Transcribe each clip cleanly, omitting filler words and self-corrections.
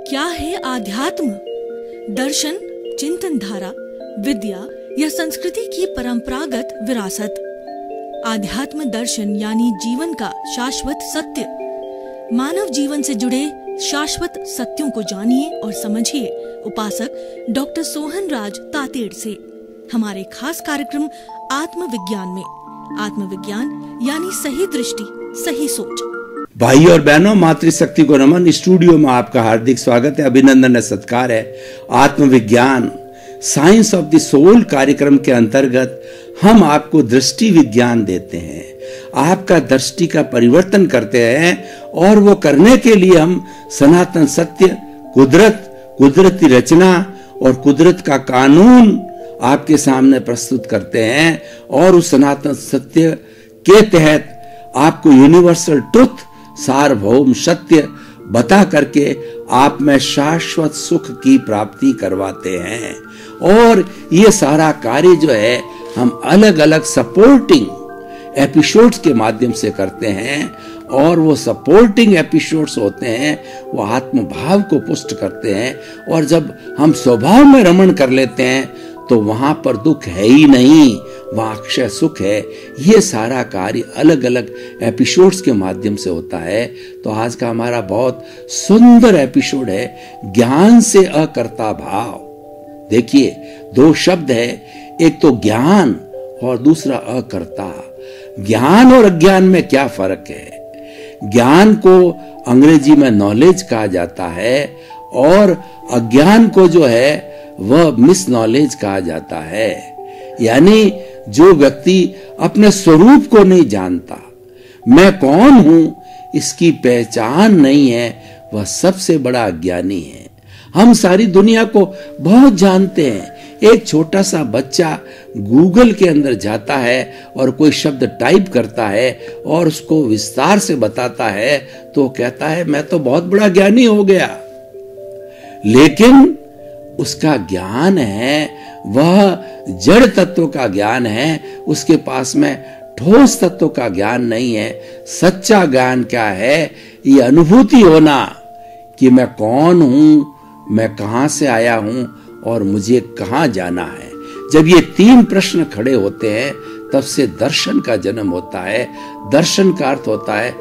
क्या है आध्यात्म? दर्शन, चिंतन धारा, विद्या या संस्कृति की परंपरागत विरासत। आध्यात्म दर्शन यानी जीवन का शाश्वत सत्य। मानव जीवन से जुड़े शाश्वत सत्यों को जानिए और समझिए उपासक डॉक्टर सोहन राज तातेड़ से हमारे खास कार्यक्रम आत्मविज्ञान में। आत्मविज्ञान यानी सही दृष्टि, सही सोच। भाई और बहनों, मातृशक्ति को नमन। स्टूडियो में आपका हार्दिक स्वागत है, अभिनंदन है, सत्कार है। आत्मविज्ञान साइंस ऑफ द सोल कार्यक्रम के अंतर्गत हम आपको दृष्टि विज्ञान देते हैं, आपका दृष्टि का परिवर्तन करते हैं और वो करने के लिए हम सनातन सत्य, कुदरत, कुदरती रचना और कुदरत का कानून आपके सामने प्रस्तुत करते हैं और उस सनातन सत्य के तहत आपको यूनिवर्सल ट्रुथ, सार्वभौम सत्य बता करके आप में शाश्वत सुख की प्राप्ति करवाते हैं। और ये सारा कार्य जो है हम अलग अलग सपोर्टिंग एपिसोड्स के माध्यम से करते हैं और वो सपोर्टिंग एपिसोड्स होते हैं, वो आत्म भाव को पुष्ट करते हैं। और जब हम स्वभाव में रमण कर लेते हैं तो वहां पर दुख है ही नहीं, वहां अक्षय सुख है। ये सारा कार्य अलग अलग एपिसोड्स के माध्यम से होता है। तो आज का हमारा बहुत सुंदर एपिसोड है ज्ञान से अकर्ता भाव। देखिए, दो शब्द है, एक तो ज्ञान और दूसरा अकर्ता। ज्ञान और अज्ञान में क्या फर्क है? ज्ञान को अंग्रेजी में नॉलेज कहा जाता है और अज्ञान को जो है वह मिस नॉलेज कहा जाता है। यानी जो व्यक्ति अपने स्वरूप को नहीं जानता, मैं कौन हूं इसकी पहचान नहीं है, वह सबसे बड़ा अज्ञानी है। हम सारी दुनिया को बहुत जानते हैं। एक छोटा सा बच्चा गूगल के अंदर जाता है और कोई शब्द टाइप करता है और उसको विस्तार से बताता है तो कहता है मैं तो बहुत बड़ा ज्ञानी हो गया। लेकिन उसका ज्ञान है वह जड़ तत्व का ज्ञान है, उसके पास में ठोस तत्व का ज्ञान नहीं है। सच्चा ज्ञान क्या है? ये अनुभूति होना कि मैं कौन हूं, मैं कहां से आया हूं और मुझे कहां जाना है। जब ये तीन प्रश्न खड़े होते हैं तब से दर्शन का जन्म होता है। दर्शन का अर्थ होता है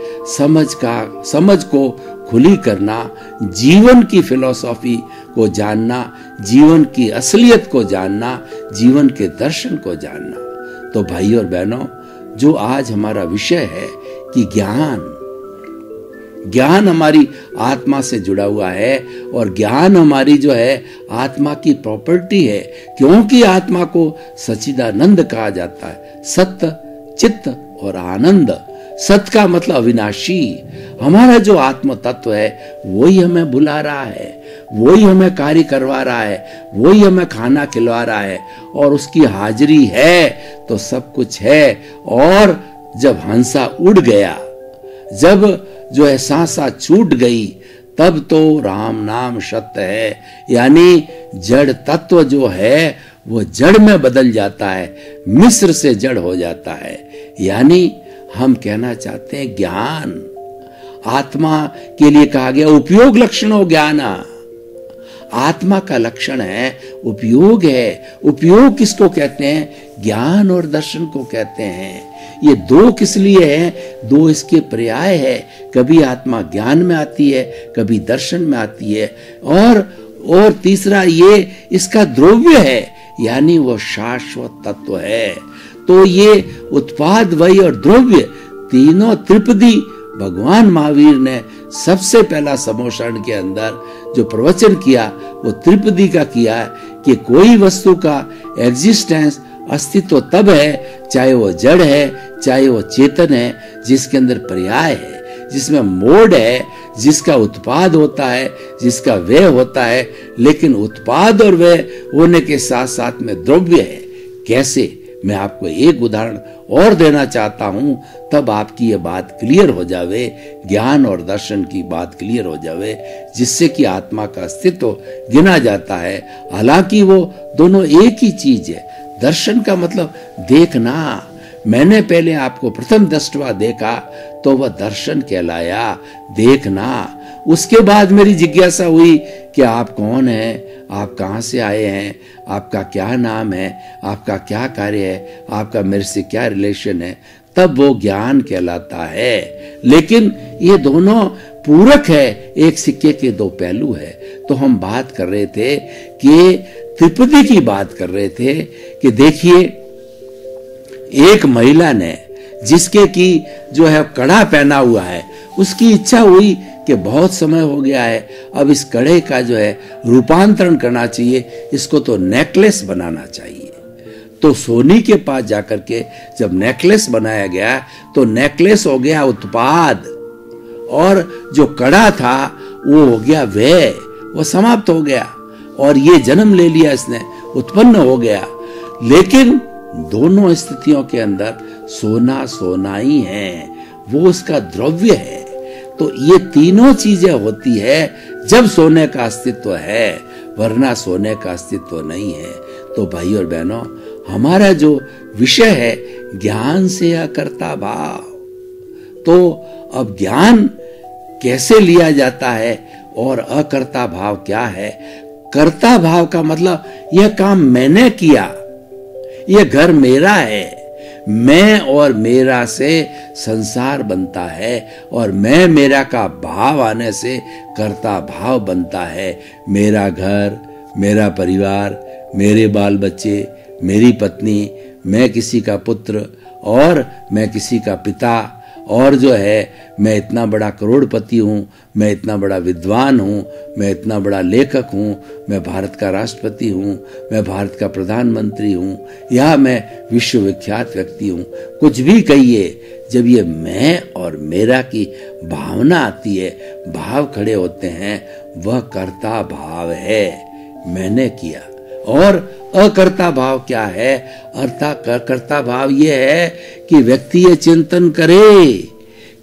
समझ को खुली करना, जीवन की फिलॉसफी को जानना, जीवन की असलियत को जानना, जीवन के दर्शन को जानना। तो भाई और बहनों, जो आज हमारा विषय है कि ज्ञान हमारी आत्मा से जुड़ा हुआ है और ज्ञान हमारी जो है आत्मा की प्रॉपर्टी है, क्योंकि आत्मा को सच्चिदानंद कहा जाता है। सत्य, चित्त और आनंद। सत्य का मतलब अविनाशी। हमारा जो आत्म तत्व है वही हमें बुला रहा है, वही हमें कार्य करवा रहा है, वही हमें खाना खिलवा रहा है और उसकी हाजिरी है तो सब कुछ है। और जब हंसा उड़ गया, जब जो है सांसा छूट गई, तब तो राम नाम सत्य है। यानी जड़ तत्व जो है वो जड़ में बदल जाता है, मिस्र से जड़ हो जाता है। यानी हम कहना चाहते हैं ज्ञान आत्मा के लिए कहा गया उपयोग लक्षणों ज्ञान। आत्मा का लक्षण है उपयोग है। उपयोग किसको कहते हैं? ज्ञान और दर्शन को कहते हैं। ये दो किस लिए है? दो इसके पर्याय है। कभी आत्मा ज्ञान में आती है, कभी दर्शन में आती है। और तीसरा ये इसका द्रव्य है, यानी वो शाश्वत तत्व है। तो ये उत्पाद, वही और द्रव्य, तीनों त्रिपदी भगवान महावीर ने सबसे पहला समोषण के अंदर जो प्रवचन किया वो त्रिपदी का किया है कि कोई वस्तु का एग्जिस्टेंस, अस्तित्व तब है चाहे वो जड़ है चाहे वो चेतन है, जिसके अंदर पर्याय है, जिसमें मोड है, जिसका उत्पाद होता है, जिसका व्यय होता है। लेकिन उत्पाद और व्यय होने के साथ साथ में द्रव्य है। कैसे? मैं आपको एक उदाहरण और देना चाहता हूं, तब आपकी ये बात क्लियर हो जावे, ज्ञान और दर्शन की बात क्लियर हो जावे, जिससे कि आत्मा का अस्तित्व गिना जाता है। हालांकि वो दोनों एक ही चीज है। दर्शन का मतलब देखना। मैंने पहले आपको प्रथम दृष्टवा देखा तो वह दर्शन कहलाया, देखना। उसके बाद मेरी जिज्ञासा हुई कि आप कौन हैं, आप कहाँ से आए हैं, आपका क्या नाम है, आपका क्या कार्य है, आपका मेरे से क्या रिलेशन है, तब वो ज्ञान कहलाता है। लेकिन ये दोनों पूरक है, एक सिक्के के दो पहलू है। तो हम बात कर रहे थे कि त्रिपदी की बात कर रहे थे कि देखिए एक महिला ने जिसके की जो है कड़ा पहना हुआ है, उसकी इच्छा हुई कि बहुत समय हो गया है, अब इस कड़े का जो है रूपांतरण करना चाहिए, इसको तो नेकलेस बनाना चाहिए। तो सोनी के पास जाकर के जब नेकलेस बनाया गया तो नेकलेस हो गया उत्पाद, और जो कड़ा था वो हो गया व्यय, वो समाप्त हो गया, और ये जन्म ले लिया, इसने उत्पन्न हो गया। लेकिन दोनों स्थितियों के अंदर सोना सोना ही है, वो उसका द्रव्य है। तो ये तीनों चीजें होती है जब सोने का अस्तित्व है, वरना सोने का अस्तित्व नहीं है। तो भाई और बहनों, हमारा जो विषय है ज्ञान से अकर्ता भाव, तो अब ज्ञान कैसे लिया जाता है और अकर्ता भाव क्या है? कर्ता भाव का मतलब यह काम मैंने किया, यह घर मेरा है, मैं और मेरा से संसार बनता है, और मैं मेरा का भाव आने से कर्ता भाव बनता है। मेरा घर, मेरा परिवार, मेरे बाल बच्चे, मेरी पत्नी, मैं किसी का पुत्र और मैं किसी का पिता, और जो है मैं इतना बड़ा करोड़पति हूँ, मैं इतना बड़ा विद्वान हूँ, मैं इतना बड़ा लेखक हूँ, मैं भारत का राष्ट्रपति हूँ, मैं भारत का प्रधानमंत्री हूँ, या मैं विश्वविख्यात व्यक्ति हूँ। कुछ भी कहिए, जब ये मैं और मेरा की भावना आती है, भाव खड़े होते हैं, वह कर्ता भाव है, मैंने किया। और अकर्ता भाव क्या है? अर्थात कर्ता भाव यह है कि व्यक्ति ये चिंतन करे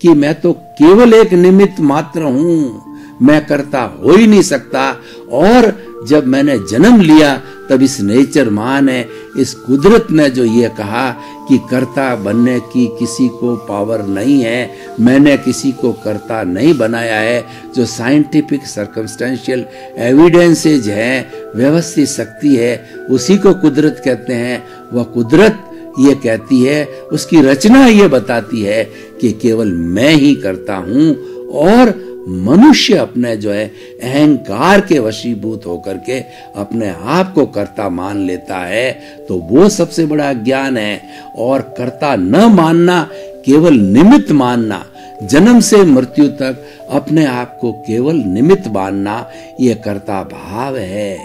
कि मैं तो केवल एक निमित्त मात्र हूं, मैं कर्ता हो ही नहीं सकता। और जब मैंने जन्म लिया तब इस नेचर मान ने, इस कुदरत ने जो ये कहा कि कर्ता बनने की किसी को पावर नहीं है, मैंने किसी को कर्ता नहीं बनाया है। जो साइंटिफिक सर्कमस्टेंशियल एविडेंसेज है, व्यवस्थित शक्ति है, उसी को कुदरत कहते हैं। वह कुदरत ये कहती है, उसकी रचना ये बताती है कि केवल मैं ही करता हूं। और मनुष्य अपने जो है अहंकार के वशीभूत होकर के अपने आप को कर्ता मान लेता है, तो वो सबसे बड़ा ज्ञान है। और कर्ता न मानना, केवल निमित्त मानना, जन्म से मृत्यु तक अपने आप को केवल निमित्त मानना, ये कर्ता भाव है।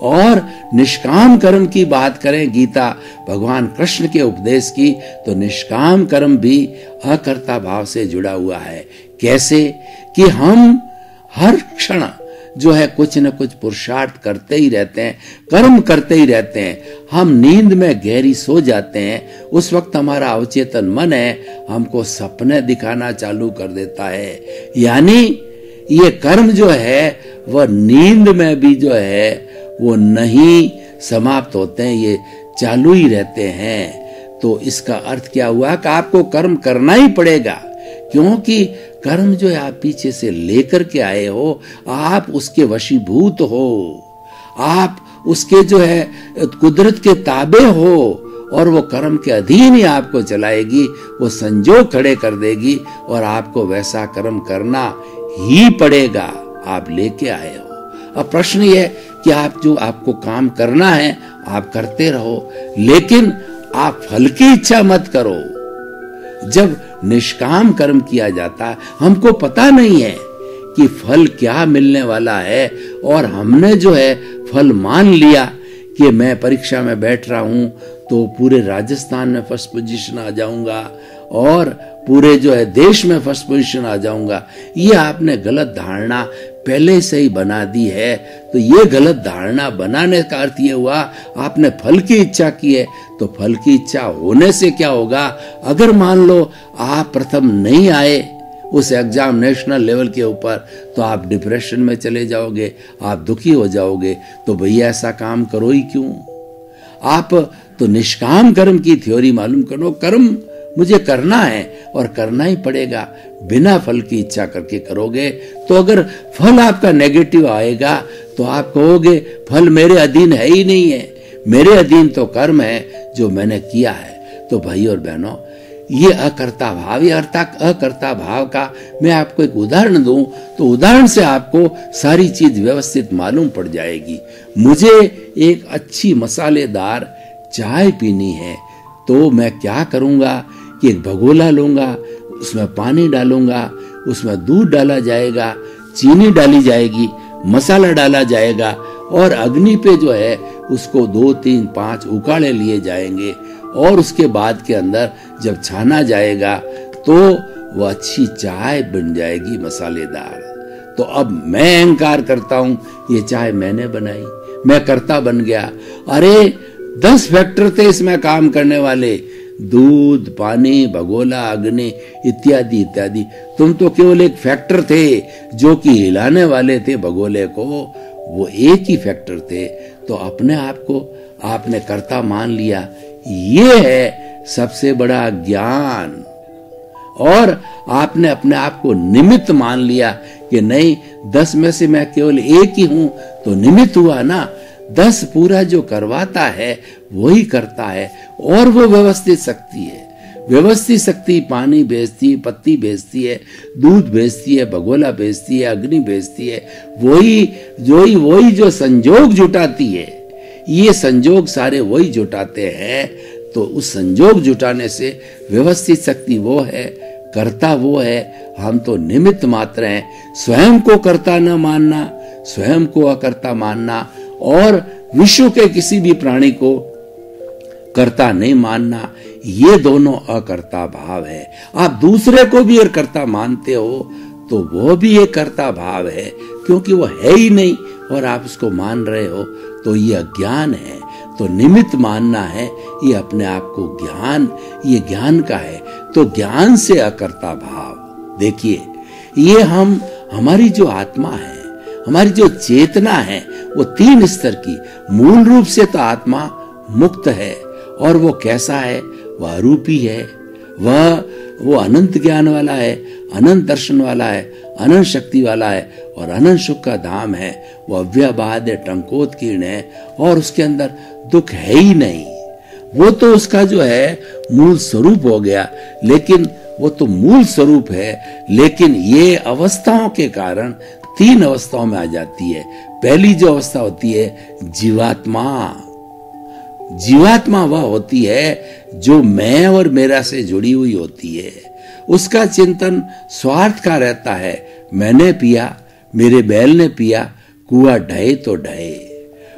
और निष्काम कर्म की बात करें गीता भगवान कृष्ण के उपदेश की, तो निष्काम कर्म भी अकर्ता भाव से जुड़ा हुआ है। कैसे? कि हम हर क्षण जो है कुछ न कुछ पुरुषार्थ करते ही रहते हैं, कर्म करते ही रहते हैं। हम नींद में गहरी सो जाते हैं, उस वक्त हमारा अवचेतन मन है हमको सपने दिखाना चालू कर देता है। यानी ये कर्म जो है वह नींद में भी जो है वो नहीं समाप्त होते हैं, ये चालू ही रहते हैं। तो इसका अर्थ क्या हुआ कि आपको कर्म करना ही पड़ेगा, क्योंकि कर्म जो है आप पीछे से लेकर के आए हो, आप उसके वशीभूत हो, आप उसके जो है कुदरत के ताबे हो, और वो कर्म के अधीन ही आपको चलाएगी, वो संजोग खड़े कर देगी, और आपको वैसा कर्म करना ही पड़ेगा। आप लेके आए हो। अब प्रश्न ये कि आप जो आपको काम करना है आप करते रहो, लेकिन आप फल की इच्छा मत करो। जब निष्काम कर्म किया जाता है, हमको पता नहीं है कि फल क्या मिलने वाला है, और हमने जो है फल मान लिया कि मैं परीक्षा में बैठ रहा हूं तो पूरे राजस्थान में फर्स्ट पोजीशन आ जाऊंगा, और पूरे जो है देश में फर्स्ट पोजीशन आ जाऊंगा। ये आपने गलत धारणा पहले से ही बना दी है। तो ये गलत धारणा बनाने का अर्थ ये हुआ आपने फल की इच्छा की है, तो फल की इच्छा होने से क्या होगा? अगर मान लो आप प्रथम नहीं आए उस एग्जाम नेशनल लेवल के ऊपर, तो आप डिप्रेशन में चले जाओगे, आप दुखी हो जाओगे। तो भैया ऐसा काम करो ही क्यों? आप तो निष्काम कर्म की थ्योरी मालूम करो। कर्म मुझे करना है और करना ही पड़ेगा। बिना फल की इच्छा करके करोगे तो अगर फल आपका नेगेटिव आएगा तो आप कहोगे फल मेरे अधीन है ही नहीं है, मेरे अधीन तो कर्म है जो मैंने किया है। तो भाई और बहनों, ये अकर्ता भाव, ये अकर्ता भाव का मैं आपको एक उदाहरण दूं तो उदाहरण से आपको सारी चीज व्यवस्थित मालूम पड़ जाएगी। मुझे एक अच्छी मसालेदार चाय पीनी है तो मैं क्या करूंगा कि एक भगोला लूंगा, उसमें पानी डालूंगा, उसमें दूध डाला जाएगा, चीनी डाली जाएगी, मसाला डाला जाएगा और अग्नि पे जो है उसको 2, 3, 5 उकाड़े लिए जाएंगे और उसके बाद के अंदर जब छाना जाएगा तो वह अच्छी चाय बन जाएगी मसालेदार। तो अब मैं अहंकार करता हूं ये चाय मैंने बनाई, मैं कर्ता बन गया। अरे 10 फैक्टर थे इसमें काम करने वाले, दूध, पानी, भगोला, अग्नि इत्यादि इत्यादि। तुम तो केवल एक फैक्टर थे जो कि हिलाने वाले थे भगोले को, वो एक ही फैक्टर थे। तो अपने आप को आपने कर्ता मान लिया, ये है सबसे बड़ा ज्ञान। और आपने अपने आप को निमित्त मान लिया कि नहीं 10 में से मैं केवल एक ही हूं, तो निमित्त हुआ ना। 10 पूरा जो करवाता है वही करता है और वो व्यवस्थित शक्ति है। व्यवस्थित शक्ति पानी भेजती है, पत्ती भेजती है, दूध भेजती है, भगोला भेजती है, अग्नि भेजती है, वही जो संजोग जुटाती है। ये संजोग सारे वही जुटाते हैं। तो उस संजोग जुटाने से व्यवस्थित शक्ति वो है, कर्ता वो है, हम तो निमित्त मात्र हैं। स्वयं को कर्ता न मानना, स्वयं को अकर्ता मानना और विश्व के किसी भी प्राणी को कर्ता नहीं मानना, ये दोनों अकर्ता भाव है। आप दूसरे को भी अगर कर्ता मानते हो तो वो भी एक कर्ता भाव है, क्योंकि वो है ही नहीं और आप उसको मान रहे हो, तो ये अज्ञान है। तो निमित्त मानना है, ये अपने आप को ज्ञान, ये ज्ञान का है। तो ज्ञान से अकर्ता भाव। देखिए, ये हमारी जो आत्मा है, हमारी जो चेतना है, वो 3 स्तर की। मूल रूप से तो आत्मा मुक्त है और वो कैसा है? वह अरूपी है, वो अनंत ज्ञान वाला है, अनंत दर्शन वाला है, अनंत शक्ति वाला है और अनंत सुख का धाम है। वो अव्यबाद है, टंकोत्कीर्ण है और उसके अंदर दुख है ही नहीं। वो तो उसका जो है मूल स्वरूप हो गया, लेकिन वो तो मूल स्वरूप है, लेकिन ये अवस्थाओं के कारण 3 अवस्थाओं में आ जाती है। पहली जो अवस्था होती है जीवात्मा। जीवात्मा वह होती है जो मैं और मेरा से जुड़ी हुई होती है। उसका चिंतन स्वार्थ का रहता है। मैंने पिया, मेरे बैल ने पिया, कुआं ढहे तो ढहे।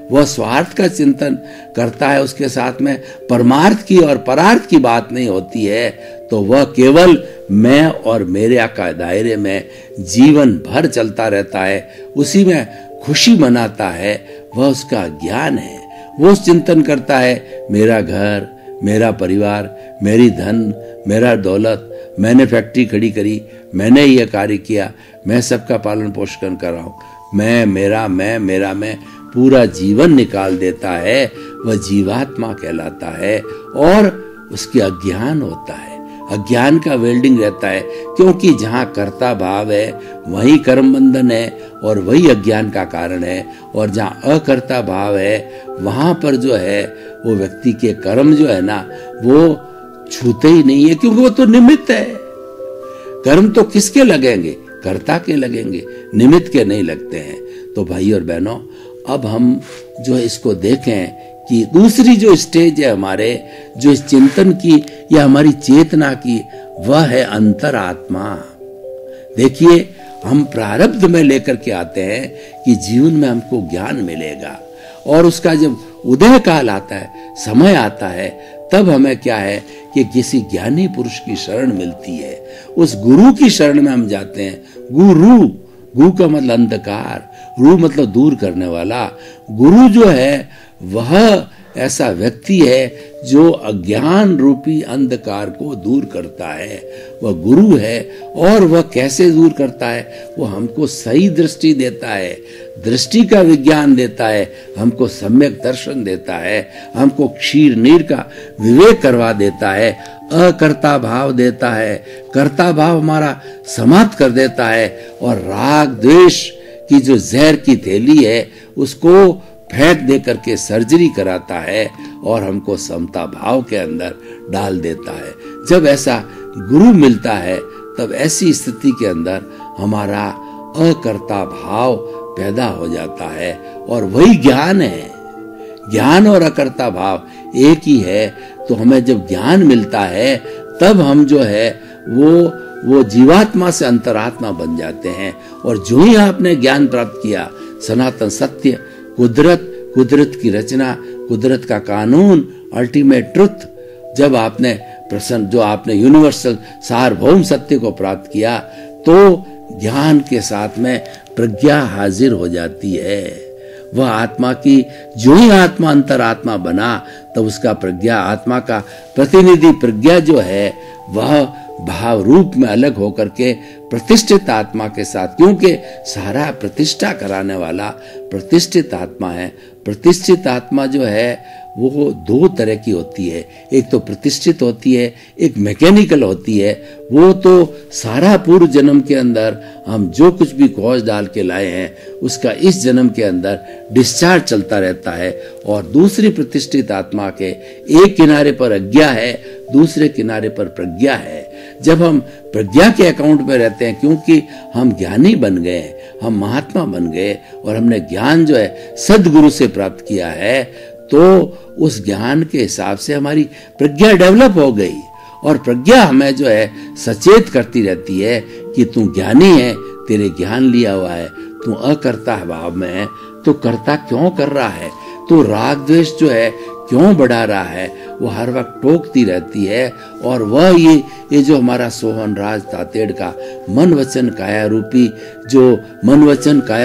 वह स्वार्थ का चिंतन करता है, उसके साथ में परमार्थ की और परार्थ की बात नहीं होती है। तो वह केवल मैं और मेरे का दायरे में जीवन भर चलता रहता है, उसी में खुशी मनाता है। वह उसका ज्ञान है। वो चिंतन करता है मेरा घर, मेरा परिवार, मेरी धन, मेरा दौलत, मैंने फैक्ट्री खड़ी करी, मैंने ये कार्य किया, मैं सबका पालन पोषण कर रहा हूं, मैं पूरा जीवन निकाल देता है। वह जीवात्मा कहलाता है और उसके अज्ञान होता है। अज्ञान का वेल्डिंग रहता है, क्योंकि जहां कर्ता भाव है वही कर्म बंधन है और वही अज्ञान का कारण है। और जहां अकर्ता भाव है वहां पर जो है वो व्यक्ति के कर्म जो है ना वो छूते ही नहीं है, क्योंकि वो तो निमित्त है। कर्म तो किसके लगेंगे? कर्ता के लगेंगे, निमित्त के नहीं लगते हैं। तो भाई और बहनों, अब हम जो है इसको देखें कि दूसरी जो स्टेज है हमारे जो इस चिंतन की या हमारी चेतना की, वह है अंतरात्मा। देखिए, हम प्रारब्ध में लेकर के आते हैं कि जीवन में हमको ज्ञान मिलेगा और उसका जब उदय काल आता है, समय आता है, तब हमें क्या है कि किसी ज्ञानी पुरुष की शरण मिलती है। उस गुरु की शरण में हम जाते हैं। गु का मतलब अंधकार, रू मतलब दूर करने वाला। गुरु जो है वह ऐसा व्यक्ति है जो अज्ञान रूपी अंधकार को दूर करता है। वह गुरु है। और वह कैसे दूर करता है? वो हमको सही दृष्टि देता है, दृष्टि का विज्ञान देता है, हमको सम्यक दर्शन देता है, हमको क्षीर नीर का विवेक करवा देता है। अकर्ता भाव देता है, कर्ता भाव हमारा समाप्त कर देता है, और राग द्वेष की जो जहर की थैली है उसको फेंक दे करके सर्जरी कराता है और हमको समता भाव के अंदर डाल देता है। जब ऐसा गुरु मिलता है तब ऐसी स्थिति के अंदर हमारा अकर्ता भाव पैदा हो जाता है, और वही ज्ञान है। ज्ञान और अकर्ता भाव एक ही है। तो हमें जब ज्ञान मिलता है तब हम जो है वो जीवात्मा से अंतरात्मा बन जाते हैं। और जो ही आपने ज्ञान प्राप्त किया, सनातन सत्य, कुदरत की रचना, कुदरत का कानून, अल्टीमेट ट्रुथ, जब आपने जो आपने यूनिवर्सल सार्वभौम सत्य को प्राप्त किया, तो ज्ञान के साथ में प्रज्ञा हाजिर हो जाती है। वह आत्मा की, जो ही आत्मा अंतरात्मा बना तब उसका प्रज्ञा, आत्मा का प्रतिनिधि प्रज्ञा जो है वह भाव रूप में अलग होकर के प्रतिष्ठित आत्मा के साथ, क्योंकि सारा प्रतिष्ठा कराने वाला प्रतिष्ठित आत्मा है। प्रतिष्ठित आत्मा जो है वो दो तरह की होती है, एक तो प्रतिष्ठित होती है, एक मैकेनिकल होती है। वो तो सारा पूर्व जन्म के अंदर हम जो कुछ भी कॉज डाल के लाए हैं उसका इस जन्म के अंदर डिस्चार्ज चलता रहता है। और दूसरी प्रतिष्ठित आत्मा के एक किनारे पर अज्ञा है, दूसरे किनारे पर प्रज्ञा है। जब हम प्रज्ञा के अकाउंट में रहते हैं, क्योंकि हम ज्ञानी बन गए, हम महात्मा बन गए और हमने ज्ञान जो है सदगुरु से प्राप्त किया है, तो उस ज्ञान के हिसाब से हमारी प्रज्ञा डेवलप हो गई। और प्रज्ञा हमें जो है सचेत करती रहती है कि तू ज्ञानी है, तेरे ज्ञान लिया हुआ है, तू अकर्ता भाव में है, तो कर्ता क्यों कर रहा है, तो राग द्वेष जो है क्यों बढ़ा रहा है, वो हर वक्त टोकती रहती है। और वह ये जो हमारा सोहन राज तातेड़ का मन वचन काया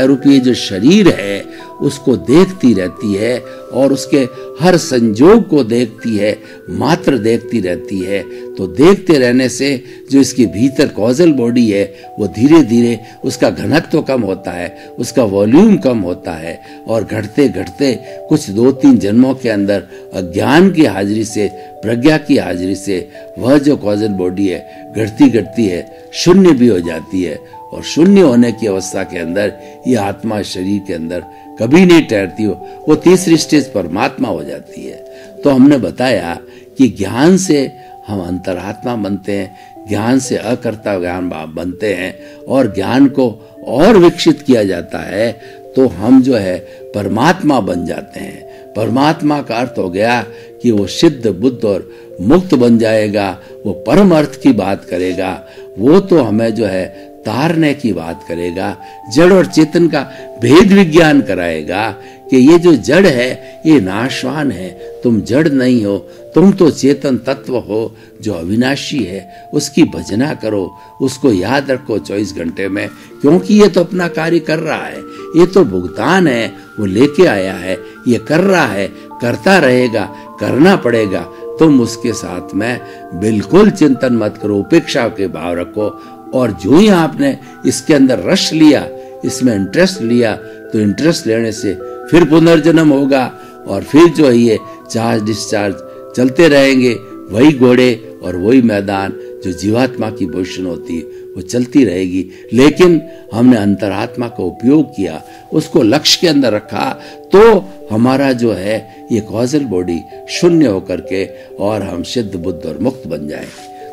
रूपी ये जो शरीर है उसको देखती रहती है, और उसके हर संजोग को देखती है, मात्र देखती रहती है। तो देखते रहने से जो इसके भीतर कॉजल बॉडी है वो धीरे धीरे उसका घनत्व कम होता है, उसका वॉल्यूम कम होता है, और घटते घटते कुछ 2-3 जन्मों के अंदर अज्ञान की हाजिरी से, प्रज्ञा की हाजिरी से वह जो कॉजल बॉडी है घटती घटती है शून्य भी हो जाती है। और शून्य होने की अवस्था के अंदर ये आत्मा शरीर के अंदर कभी नहीं ठहरती हो, वो तीसरी स्टेज परमात्मा हो जाती है। तो हमने बताया कि ज्ञान से हम अंतरात्मा बनते हैं, ज्ञान से अकर्ता ज्ञान बनते हैं, और ज्ञान को और विकसित किया जाता है तो हम जो है परमात्मा बन जाते हैं। परमात्मा का अर्थ हो गया कि वो सिद्ध, बुद्ध और मुक्त बन जाएगा, वो परम अर्थ की बात करेगा, वो तो हमें जो है तारने की बात करेगा, जड़ और चेतन का भेद विज्ञान कराएगा कि ये जो जड़ है ये नाशवान है, तुम जड़ नहीं हो, तुम तो चेतन तत्व हो जो अविनाशी है। उसकी भजना करो, उसको याद रखो 24 घंटे में, क्योंकि ये तो अपना कार्य कर रहा है, ये तो भुगतान है, वो लेके आया है, ये कर रहा है, करता रहेगा, करना पड़ेगा। तुम उसके साथ में बिल्कुल चिंतन मत करो, उपेक्षा के भाव रखो। और जो ही आपने इसके अंदर रस लिया, इसमें इंटरेस्ट लिया, तो इंटरेस्ट लेने से फिर पुनर्जन्म होगा, और फिर जो है ये चार्ज डिस्चार्ज चलते रहेंगे। वही घोड़े और वही मैदान जो जीवात्मा की पोजीशन होती है वो चलती रहेगी। लेकिन हमने अंतरात्मा का उपयोग किया, उसको लक्ष्य के अंदर रखा, तो हमारा जो है ये कॉजल बॉडी शून्य होकर के और हम सिद्ध, बुद्ध और मुक्त बन जाए।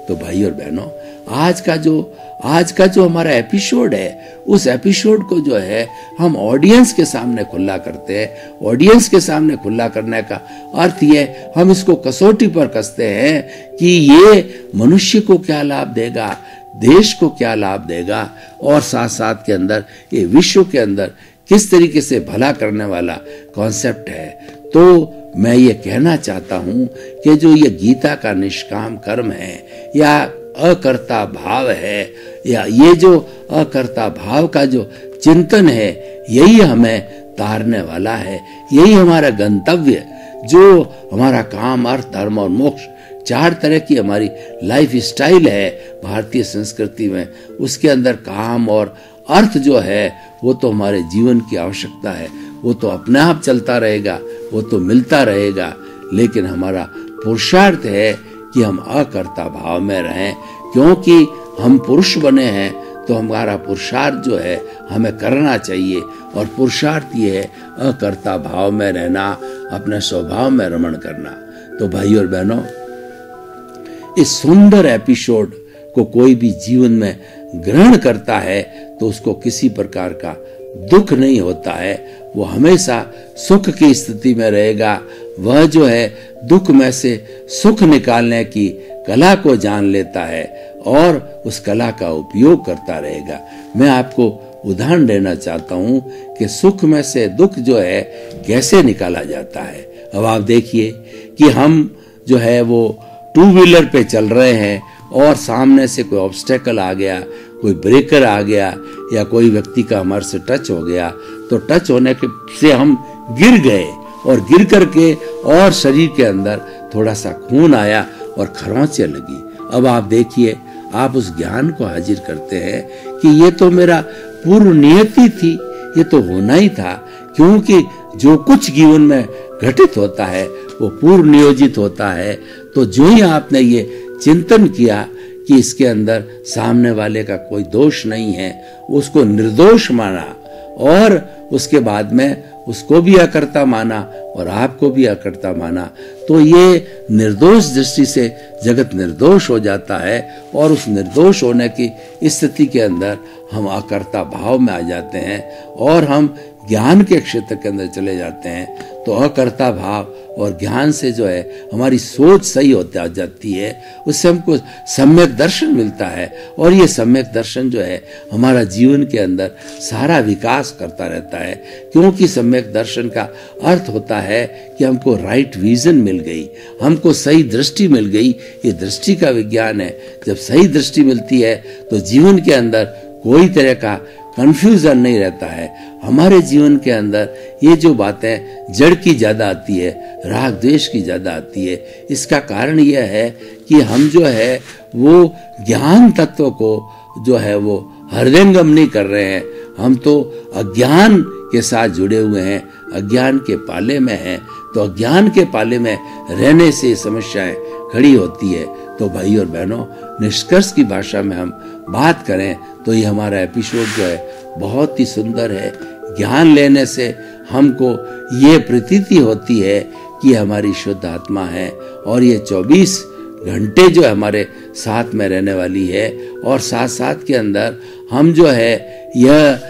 तो भाई और बहनों, आज का जो हमारा एपिसोड है, उस एपिसोड को जो है हम ऑडियंस के सामने खुला करते हैं। ऑडियंस के सामने खुला करने का अर्थ ये, हम इसको कसौटी पर कसते हैं कि ये मनुष्य को क्या लाभ देगा, देश को क्या लाभ देगा, और साथ साथ के अंदर ये विश्व के अंदर किस तरीके से भला करने वाला कॉन्सेप्ट है। तो मैं ये कहना चाहता हूं कि जो ये गीता का निष्काम कर्म है, या अकर्ता भाव है, या ये जो अकर्ता भाव का जो चिंतन है, यही हमें तारने वाला है, यही हमारा गंतव्य, जो हमारा काम, अर्थ, धर्म और मोक्ष, 4 तरह की हमारी लाइफ स्टाइल है भारतीय संस्कृति में। उसके अंदर काम और अर्थ जो है वो तो हमारे जीवन की आवश्यकता है, वो तो अपने आप चलता रहेगा, वो तो मिलता रहेगा। लेकिन हमारा पुरुषार्थ है कि हम अकर्ता भाव में रहें, क्योंकि हम पुरुष बने हैं तो हमारा पुरुषार्थ जो है हमें करना चाहिए, और पुरुषार्थ ये है अकर्ता भाव में रहना, अपने स्वभाव में रमण करना। तो भाई और बहनों, इस सुंदर एपिसोड को कोई भी जीवन में ग्रहण करता है तो उसको किसी प्रकार का दुख नहीं होता है, वो हमेशा सुख की स्थिति में रहेगा। वह जो है दुख में से सुख निकालने की कला को जान लेता है और उस कला का उपयोग करता रहेगा। मैं आपको उदाहरण देना चाहता हूं कि सुख में से दुख जो है कैसे निकाला जाता है। अब आप देखिए कि हम जो है वो टू व्हीलर पे चल रहे हैं और सामने से कोई ऑब्स्टेकल आ गया, कोई ब्रेकर आ गया, या कोई व्यक्ति का हमारे से टच हो गया, तो टच होने के से हम गिर गए, और गिर करके और शरीर के अंदर थोड़ा सा खून आया और खरोंचें लगी। अब आप देखिए, आप उस ज्ञान को हाजिर करते हैं कि ये तो मेरा पूर्व नियति थी, ये तो होना ही था, क्योंकि जो कुछ जीवन में घटित होता है वो पूर्व नियोजित होता है। तो जो ही आपने ये चिंतन किया कि इसके अंदर सामने वाले का कोई दोष नहीं है, उसको निर्दोष माना, और उसके बाद में उसको भी अकर्ता माना और आपको भी अकर्ता माना, तो ये निर्दोष दृष्टि से जगत निर्दोष हो जाता है, और उस निर्दोष होने की स्थिति के अंदर हम अकर्ता भाव में आ जाते हैं और हम ज्ञान के क्षेत्र के अंदर चले जाते हैं। तो अकर्ता भाव और ज्ञान से जो है हमारी सोच सही होती जाती है, उससे हमको सम्यक दर्शन मिलता है, और ये सम्यक दर्शन जो है हमारा जीवन के अंदर सारा विकास करता रहता है, क्योंकि सम्यक दर्शन का अर्थ होता है कि हमको राइट विजन मिल गई, हमको सही दृष्टि मिल गई। ये दृष्टि का विज्ञान है। जब सही दृष्टि मिलती है तो जीवन के अंदर कोई तरह का कंफ्यूजन नहीं रहता है। हमारे जीवन के अंदर ये जो बातें जड़ की ज्यादा आती है, राग द्वेष की ज्यादा आती है, इसका कारण यह है कि हम जो है वो ज्ञान तत्व को जो है वो हृदयंगम नहीं कर रहे हैं। हम तो अज्ञान के साथ जुड़े हुए हैं, अज्ञान के पाले में हैं। तो अज्ञान के पाले में रहने से समस्याएं खड़ी होती है। तो भाई और बहनों, निष्कर्ष की भाषा में हम बात करें तो ये हमारा एपिसोड जो है बहुत ही सुंदर है। ज्ञान लेने से हमको ये प्रतीति होती है कि हमारी शुद्ध आत्मा है, और ये 24 घंटे जो हमारे साथ में रहने वाली है, और साथ साथ के अंदर हम जो है यह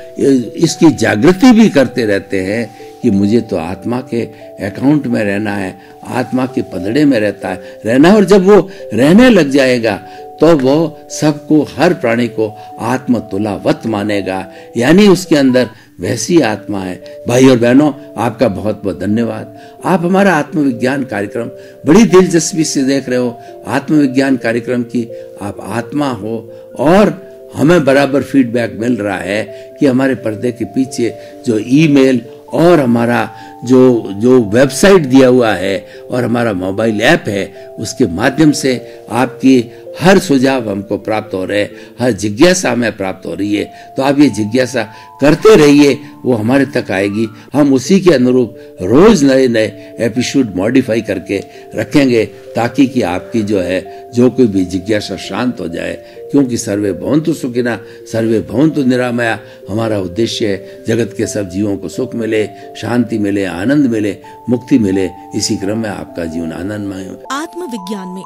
इसकी जागृति भी करते रहते हैं कि मुझे तो आत्मा के अकाउंट में रहना है, आत्मा के पदड़े में रहना है। और जब वो रहने लग जाएगा तो वो सबको, हर प्राणी को आत्म तुलावत मानेगा, यानी उसके अंदर वैसी आत्मा है। भाई और बहनों, आपका बहुत बहुत धन्यवाद। आप हमारा आत्मविज्ञान कार्यक्रम बड़ी दिलचस्पी से देख रहे हो। आत्मविज्ञान कार्यक्रम की आप आत्मा हो, और हमें बराबर फीडबैक मिल रहा है कि हमारे पर्दे के पीछे जो ईमेल और हमारा जो वेबसाइट दिया हुआ है और हमारा मोबाइल ऐप है, उसके माध्यम से आपकी हर सुझाव हमको प्राप्त हो रहे हैं, हर जिज्ञासा हमें प्राप्त हो रही है। तो आप ये जिज्ञासा करते रहिए, वो हमारे तक आएगी। हम उसी के अनुरूप रोज नए नए एपिसोड मॉडिफाई करके रखेंगे, ताकि कि आपकी जो है जो कोई भी जिज्ञासा शांत हो जाए। क्योंकि सर्वे भवन्तु सुखिनः, सर्वे भवन्तु निरामया हमारा उद्देश्य है। जगत के सब जीवों को सुख मिले, शांति मिले, आनंद मिले, मुक्ति मिले। इसी क्रम में आपका जीवन आनंदमय हो। आत्मविज्ञान में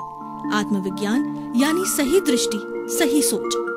आत्मविज्ञान यानी सही दृष्टि, सही सोच।